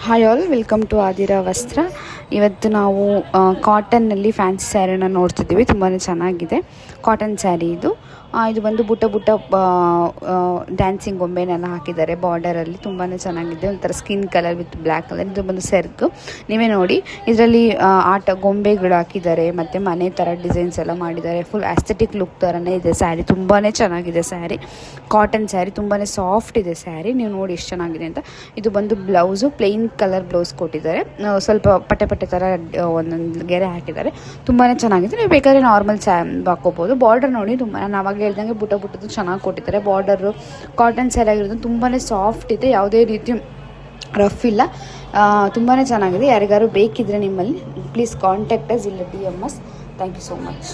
Hi all, welcome to ಆದಿರಾ ವಸ್ತ್ರ. ಇವತ್ತು ನಾವು ಕಾಟನ್ನಲ್ಲಿ ಫ್ಯಾನ್ಸಿ ಸ್ಯಾರಿನ ನೋಡ್ತಿದ್ದೀವಿ. ತುಂಬಾ ಚೆನ್ನಾಗಿದೆ ಕಾಟನ್ ಸ್ಯಾರಿ ಇದು. ಇದು ಬಂದು ಬುಟ್ಟ ಡ್ಯಾನ್ಸಿಂಗ್ ಗೊಂಬೆನೆಲ್ಲ ಹಾಕಿದ್ದಾರೆ ಬಾರ್ಡರಲ್ಲಿ. ತುಂಬಾ ಚೆನ್ನಾಗಿದೆ, ಒಂಥರ skin colour with black colour. ಇದು ಬಂದು ಸೆರ್ಕ್, ನೀವೇ ನೋಡಿ. ಇದರಲ್ಲಿ ಆಟ ಗೊಂಬೆಗಳು ಹಾಕಿದ್ದಾರೆ, ಮತ್ತು ಮನೆ ಥರ ಡಿಸೈನ್ಸ್ ಎಲ್ಲ ಮಾಡಿದ್ದಾರೆ. ಫುಲ್ ಆಸ್ಥೆಟಿಕ್ ಲುಕ್ ಥರನೇ ಇದೆ ಸ್ಯಾರಿ. ತುಂಬಾ ಚೆನ್ನಾಗಿದೆ ಸ್ಯಾರಿ. ಕಾಟನ್ ಸ್ಯಾರಿ ತುಂಬಾ ಸಾಫ್ಟ್ ಇದೆ ಸ್ಯಾರಿ. ನೀವು ನೋಡಿ ಎಷ್ಟು ಚೆನ್ನಾಗಿದೆ ಅಂತ. ಇದು ಬಂದು ಬ್ಲೌಸು ಪ್ಲೇನ್ ಕಲರ್ ಬ್ಲೌಸ್ ಕೊಟ್ಟಿದ್ದಾರೆ. ಸ್ವಲ್ಪ ಪಟ್ಟೆ ಥರ ಒಂದೊಂದು ಗೆರೆ ಹಾಕಿದ್ದಾರೆ. ತುಂಬಾ ಚೆನ್ನಾಗಿದೆ. ನೀವು ಬೇಕಾದರೆ ನಾರ್ಮಲ್ ಹಾಕೋಬೋದು. ಬಾರ್ಡರ್ ನೋಡಿ, ತುಂಬ ನಾನು ಅವಾಗ ಹೇಳ್ದಂಗೆ ಬುಟ್ಟದ್ದು ಚೆನ್ನಾಗಿ ಕೊಟ್ಟಿದ್ದಾರೆ. ಬಾರ್ಡರು ಕಾಟನ್ ಸ್ಯಾರಿ ಆಗಿರೋದು ತುಂಬಾ ಸಾಫ್ಟ್ ಇದೆ, ಯಾವುದೇ ರೀತಿ ರಫ್ ಇಲ್ಲ. ತುಂಬಾ ಚೆನ್ನಾಗಿದೆ. ಯಾರಿಗಾರು ಬೇಕಿದ್ರೆ ನಿಮ್ಮಲ್ಲಿ ಪ್ಲೀಸ್ ಕಾಂಟ್ಯಾಕ್ಟ್ ಅಸ್, ಇಲ್ಲ DM us. Thank you so much.